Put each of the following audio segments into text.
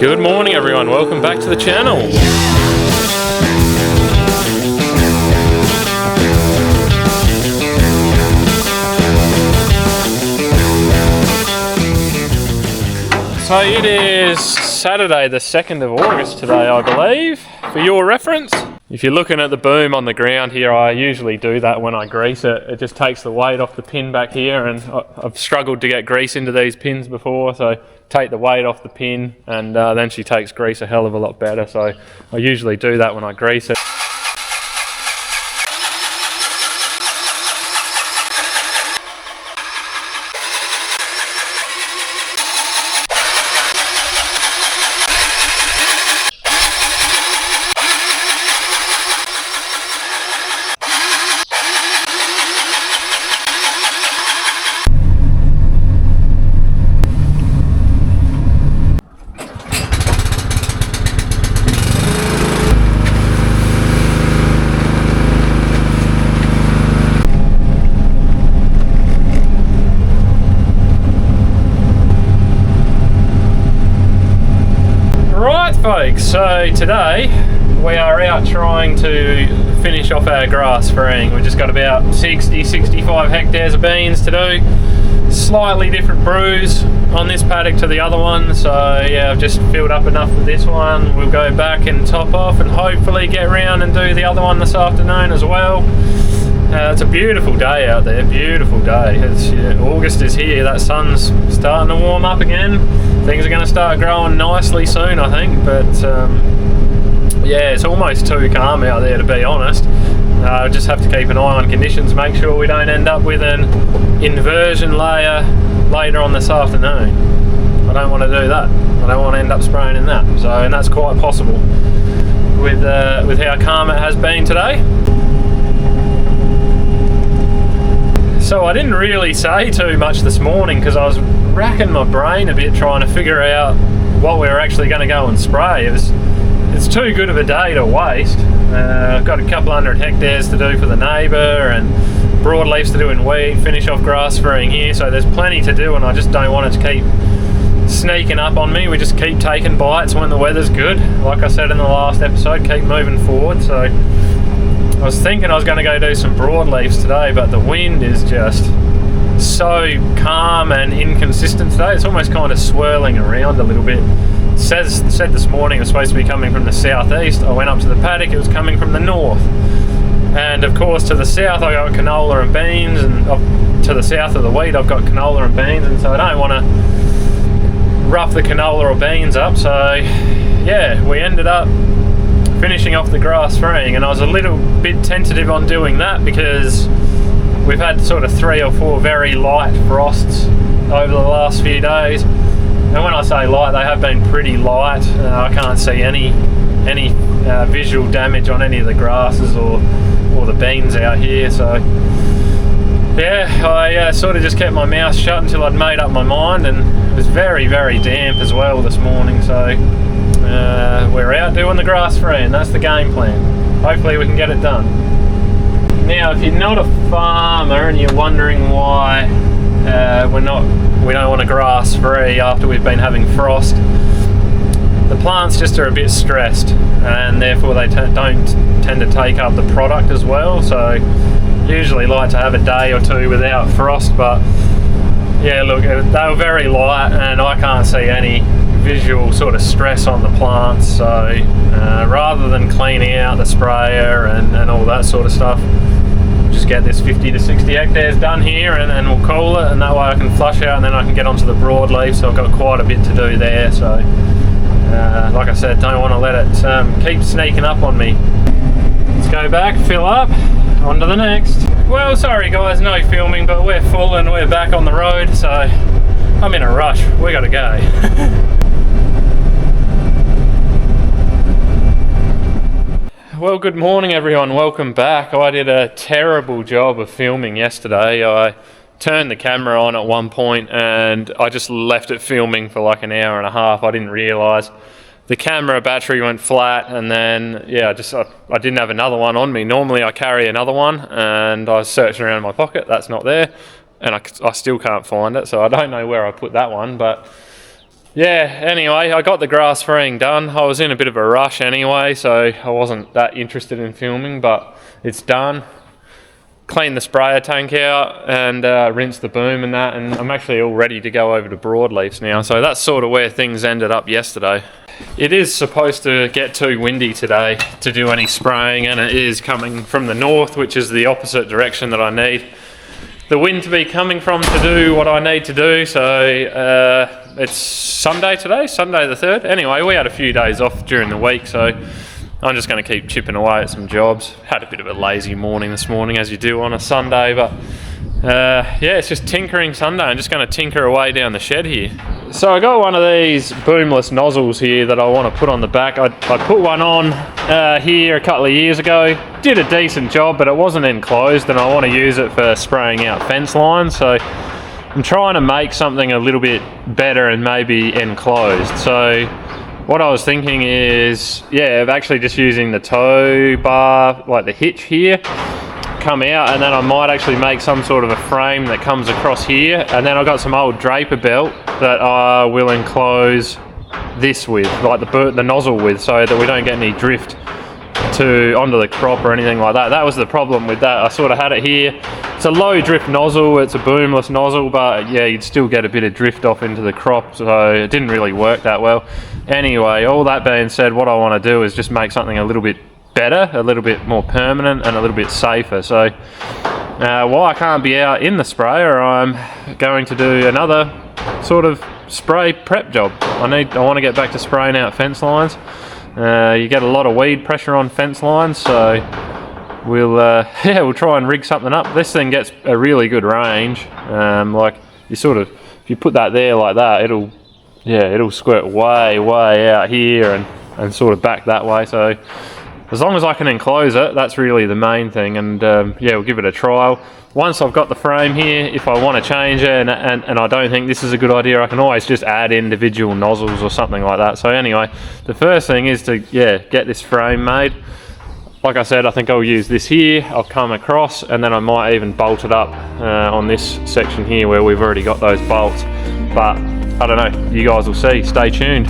Good morning everyone, welcome back to the channel. So it is Saturday the 2nd of August today, I believe, for your reference. If you're looking at the boom on the ground here, I usually do that when I grease it. It just takes the weight off the pin back here, and I've struggled to get grease into these pins before, so take the weight off the pin and then she takes grease a hell of a lot better. So I usually do that when I grease it. Folks, so today we are out trying to finish off our grass freeing. We've just got about 60-65 hectares of beans to do. Slightly different brews on this paddock to the other one, so yeah, I've just filled up enough for this one. We'll go back and top off and hopefully get around and do the other one this afternoon as well. It's a beautiful day out there, beautiful day. August is here, that sun's starting to warm up again. Things are going to start growing nicely soon, I think, but yeah, it's almost too calm out there to be honest. Just have to keep an eye on conditions, make sure we don't end up with an inversion layer later on this afternoon. I don't want to do that. I don't want to end up spraying in that. So, and that's quite possible with how calm it has been today. So I didn't really say too much this morning because I was racking my brain a bit trying to figure out what we were actually going to go and spray. It's too good of a day to waste. I've got a couple 100 hectares to do for the neighbour and broadleafs to do in wheat, finish off grass spraying here, so there's plenty to do and I just don't want it to keep sneaking up on me. We just keep taking bites when the weather's good. Like I said in the last episode, keep moving forward. So I was thinking I was going to go do some broadleafs today, but the wind is just so calm and inconsistent today. It's almost kind of swirling around a little bit. It said this morning it was supposed to be coming from the southeast. I went up to the paddock, it was coming from the north. And of course to the south I got canola and beans, and to the south of the wheat I've got canola and beans, and so I don't want to rough the canola or beans up. So yeah, we ended up finishing off the grass freeing, and I was a little bit tentative on doing that because we've had sort of 3 or 4 very light frosts over the last few days, and when I say light, they have been pretty light. I can't see any visual damage on any of the grasses or the beans out here, so yeah, I sort of just kept my mouth shut until I'd made up my mind, and it was very, very damp as well this morning, so we're out doing the grass free, and that's the game plan. Hopefully we can get it done. Now, if you're not a farmer and you're wondering why we don't want to grass free after we've been having frost, the plants just are a bit stressed, and therefore they don't tend to take up the product as well. So usually like to have a day or two without frost, but yeah, look, they were very light and I can't see any visual sort of stress on the plants, so rather than cleaning out the sprayer and all that sort of stuff, just get this 50 to 60 hectares done here and we'll call it, and that way I can flush out and then I can get onto the broadleaf. So I've got quite a bit to do there, so like I said, don't want to let it keep sneaking up on me. Let's go back, fill up, on to the next. Well, sorry guys, no filming, but we're full and we're back on the road, so I'm in a rush, we gotta go. Well, good morning everyone, welcome back. I did a terrible job of filming yesterday. I turned the camera on at one point and I just left it filming for like an hour and a half. I didn't realise the camera battery went flat, and then yeah, I didn't have another one on me. Normally I carry another one, and I was searching around in my pocket, that's not there, and I still can't find it, so I don't know where I put that one. But yeah, anyway, I got the grass freeing done. I was in a bit of a rush anyway, so I wasn't that interested in filming, but it's done. Clean the sprayer tank out and rinse the boom and that, and I'm actually all ready to go over to Broadleafs now. So that's sort of where things ended up yesterday. It is supposed to get too windy today to do any spraying, and it is coming from the north, which is the opposite direction that I need the wind to be coming from to do what I need to do. So it's Sunday today, Sunday the 3rd. Anyway, we had a few days off during the week, so I'm just going to keep chipping away at some jobs. Had a bit of a lazy morning this morning, as you do on a Sunday, but yeah, it's just tinkering Sunday. I'm just going to tinker away down the shed here. So I got one of these boomless nozzles here that I want to put on the back. I put one on here a couple of years ago. Did a decent job, but it wasn't enclosed, and I want to use it for spraying out fence lines. So I'm trying to make something a little bit better and maybe enclosed. So what I was thinking is, yeah, of actually just using the tow bar, like the hitch here, come out, and then I might actually make some sort of a frame that comes across here, and then I've got some old draper belt that I will enclose this with, like the nozzle with, so that we don't get any drift onto the crop or anything like that. That was the problem with that. I sort of had it here. It's a low drift nozzle, it's a boomless nozzle, but yeah, you'd still get a bit of drift off into the crop, so it didn't really work that well. Anyway, all that being said, what I want to do is just make something a little bit better, a little bit more permanent, and a little bit safer. So while I can't be out in the sprayer, I'm going to do another sort of spray prep job. I want to get back to spraying out fence lines. You get a lot of weed pressure on fence lines, so we'll try and rig something up. This thing gets a really good range. Like if you put that there like that, it'll squirt way out here and sort of back that way. So as long as I can enclose it, that's really the main thing. And yeah, we'll give it a trial. Once I've got the frame here, if I want to change it and I don't think this is a good idea, I can always just add individual nozzles or something like that. So anyway, the first thing is to get this frame made. Like I said, I think I'll use this here. I'll come across, and then I might even bolt it up on this section here where we've already got those bolts. But I don't know, you guys will see. Stay tuned.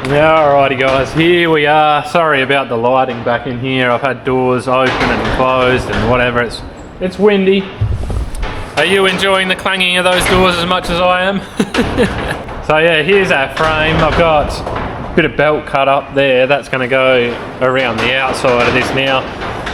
Yeah, alrighty guys, here we are. Sorry about the lighting back in here. I've had doors open and closed and whatever. It's windy. Are you enjoying the clanging of those doors as much as I am? So yeah, here's our frame. I've got a bit of belt cut up there. That's going to go around the outside of this now.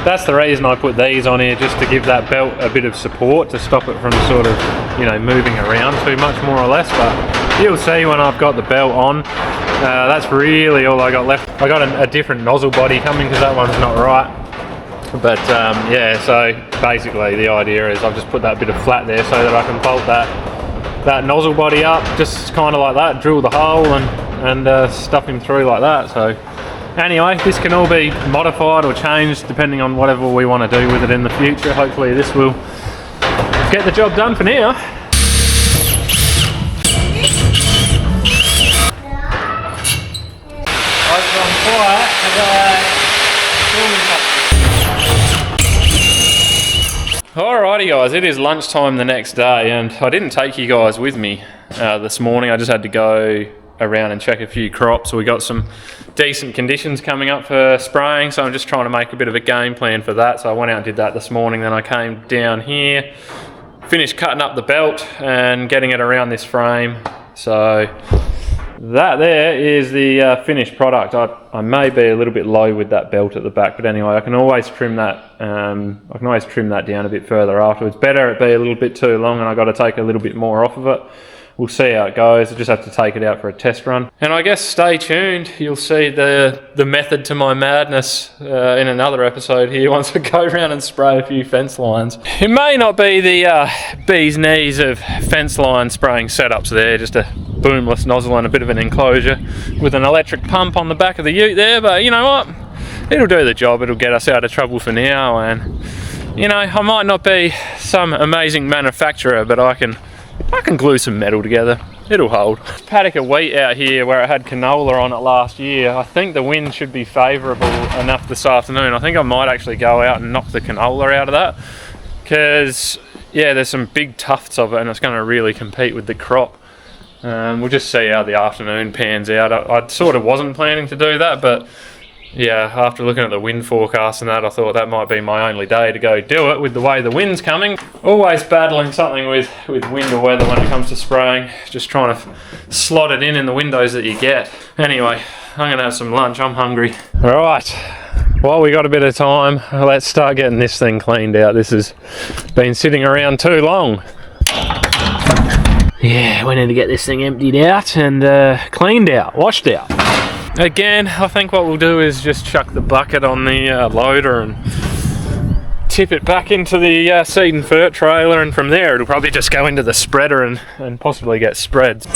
That's the reason I put these on here, just to give that belt a bit of support, to stop it from sort of, you know, moving around too much, more or less. But you'll see when I've got the belt on, that's really all I got left. I got a different nozzle body coming because that one's not right. But yeah, so basically the idea is I've just put that bit of flat there so that I can bolt that nozzle body up, just kind of like that, drill the hole and stuff him through like that. So anyway, this can all be modified or changed depending on whatever we want to do with it in the future. Hopefully this will get the job done for now. Alrighty guys, it is lunchtime the next day and I didn't take you guys with me this morning. I just had to go around and check a few crops. We got some decent conditions coming up for spraying, so I'm just trying to make a bit of a game plan for that. So I went out and did that this morning, then I came down here, finished cutting up the belt and getting it around this frame. So that there is the finished product. I may be a little bit low with that belt at the back, but anyway, I can always trim that. I can always trim that down a bit further afterwards. Better it be a little bit too long, and I got to take a little bit more off of it. We'll see how it goes. I just have to take it out for a test run. And I guess stay tuned. You'll see the method to my madness in another episode here once I go around and spray a few fence lines. It may not be the bee's knees of fence line spraying setups there, just a boomless nozzle and a bit of an enclosure with an electric pump on the back of the ute there, but you know what? It'll do the job. It'll get us out of trouble for now, and you know, I might not be some amazing manufacturer, but I can glue some metal together. It'll hold. Paddock of wheat out here where it had canola on it last year. I think the wind should be favourable enough this afternoon. I think I might actually go out and knock the canola out of that, because yeah, there's some big tufts of it and it's going to really compete with the crop. We'll just see how the afternoon pans out. I sort of wasn't planning to do that, but yeah, after looking at the wind forecast and that, I thought that might be my only day to go do it with the way the wind's coming. Always battling something with wind or weather when it comes to spraying. Just trying to slot it in the windows that you get. Anyway, I'm going to have some lunch. I'm hungry. Alright, while we got a bit of time, let's start getting this thing cleaned out. This has been sitting around too long. Yeah, we need to get this thing emptied out and cleaned out, washed out. Again, I think what we'll do is just chuck the bucket on the loader and tip it back into the seed and fert trailer, and from there it'll probably just go into the spreader and possibly get spread.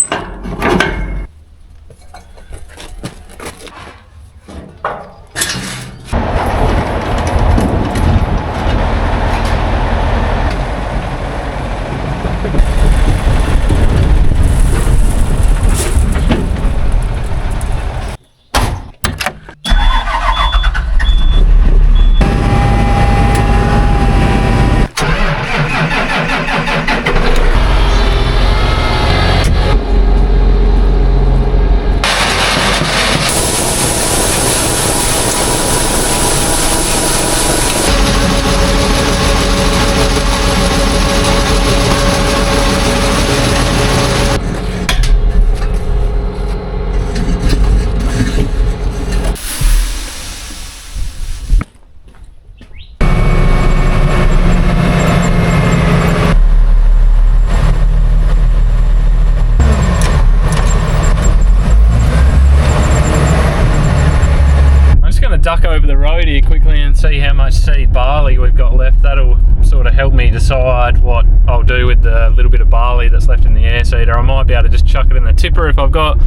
Duck over the road here quickly and see how much seed barley we've got left. That'll sort of help me decide what I'll do with the little bit of barley that's left in the air seeder. I might be able to just chuck it in the tipper if I've got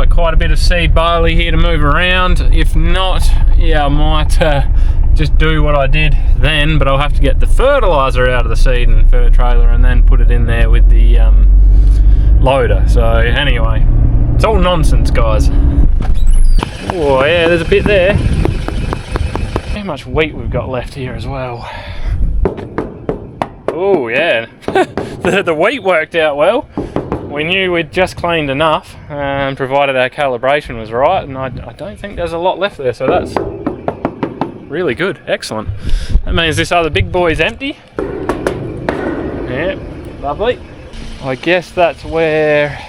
quite a bit of seed barley here to move around. If not, yeah, I might just do what I did then, but I'll have to get the fertilizer out of the seed and fert trailer and then put it in there with the loader. So anyway, it's all nonsense, guys. Oh yeah, there's a bit there. How much wheat we've got left here as well. Oh yeah, the wheat worked out well. We knew we'd just cleaned enough, provided our calibration was right, and I don't think there's a lot left there, so that's really good. Excellent. That means this other big boy's empty. Yeah, lovely. I guess that's where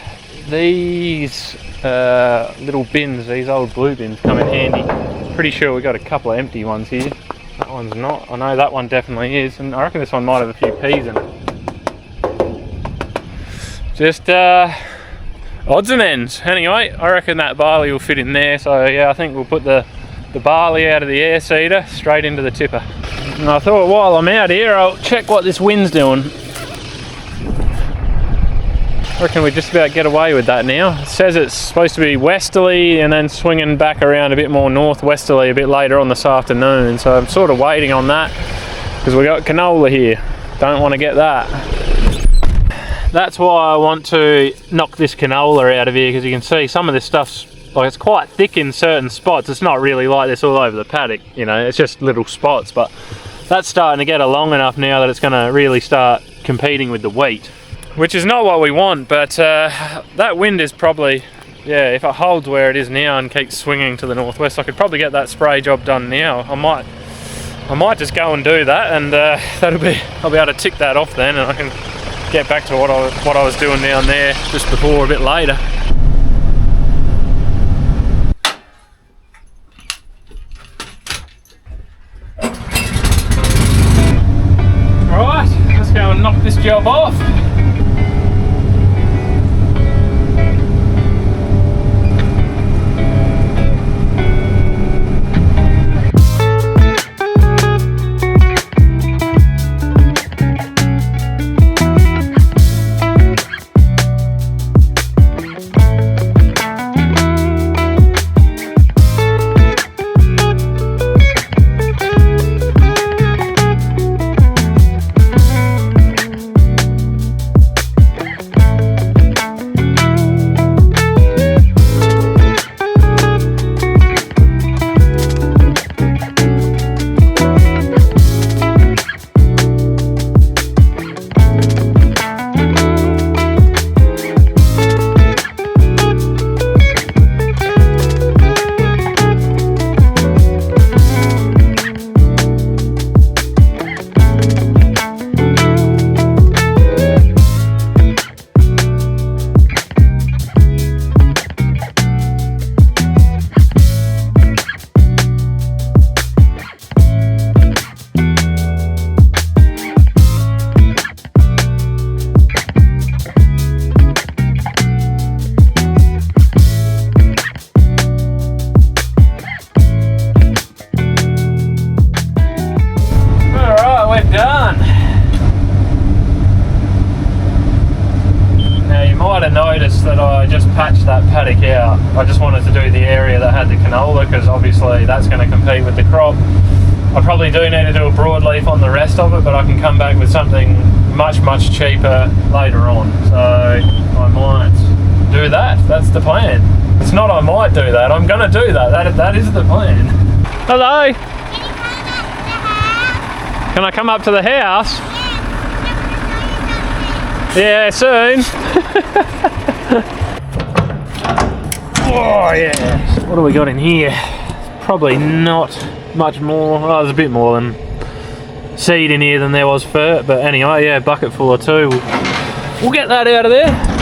these little bins, these old blue bins, come in handy. Pretty sure we've got a couple of empty ones here. That one's not. I know that one definitely is, and I reckon this one might have a few peas in it. Just odds and ends. Anyway, I reckon that barley will fit in there, so yeah, I think we'll put the barley out of the air seeder straight into the tipper. And I thought while I'm out here, I'll check what this wind's doing. I reckon we just about get away with that now. It says it's supposed to be westerly and then swinging back around a bit more northwesterly a bit later on this afternoon, so I'm sort of waiting on that because we got canola here. Don't want to get that. That's why I want to knock this canola out of here, because you can see some of this stuff's like, it's quite thick in certain spots. It's not really like this all over the paddock, you know, it's just little spots, but that's starting to get along enough now that it's going to really start competing with the wheat, which is not what we want. But that wind is probably, yeah, if it holds where it is now and keeps swinging to the northwest, I could probably get that spray job done now. I might just go and do that, and I'll be able to tick that off then, and I can get back to what I was doing down there just before a bit later. Right, let's go and knock this job off. Done. Now you might have noticed that I just patched that paddock out. I just wanted to do the area that had the canola, because obviously that's going to compete with the crop. I probably do need to do a broadleaf on the rest of it, but I can come back with something much cheaper later on. So I might do that. That's the plan. It's not I might do that, I'm going to do that. That is the plan. Hello. Can I come up to the house? Yeah, soon. Oh yeah. What do we got in here? Probably not much more. Oh, there's a bit more than seed in here than there was fert, but anyway, yeah, bucket full of two. We'll get that out of there.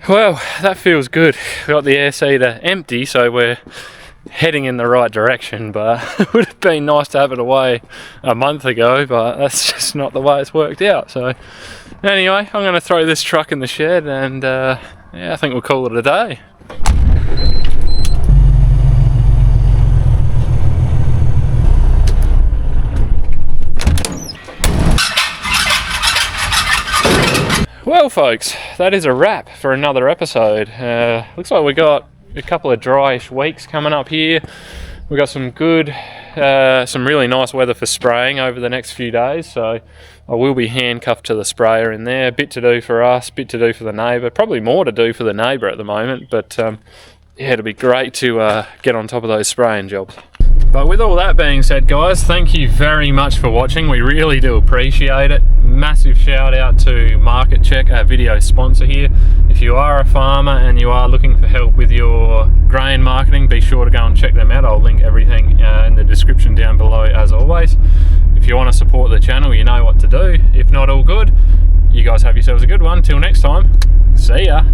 Well, that feels good. We got the air seeder empty, so we're heading in the right direction, but it would have been nice to have it away a month ago, but that's just not the way it's worked out. So anyway, I'm going to throw this truck in the shed, and yeah, I think we'll call it a day. Well folks, that is a wrap for another episode. Looks like we got a couple of dryish weeks coming up here. We got some good, some really nice weather for spraying over the next few days, so I will be handcuffed to the sprayer in there. A bit to do for us, bit to do for the neighbour, probably more to do for the neighbour at the moment, but yeah, it'll be great to get on top of those spraying jobs. But with all that being said, guys, thank you very much for watching. We really do appreciate it. Massive shout out to Market Check, our video sponsor here. If you are a farmer and you are looking for help with your grain marketing, be sure to go and check them out. I'll link everything in the description down below as always. If you want to support the channel, you know what to do. If not, all good. You guys have yourselves a good one. Till next time, see ya.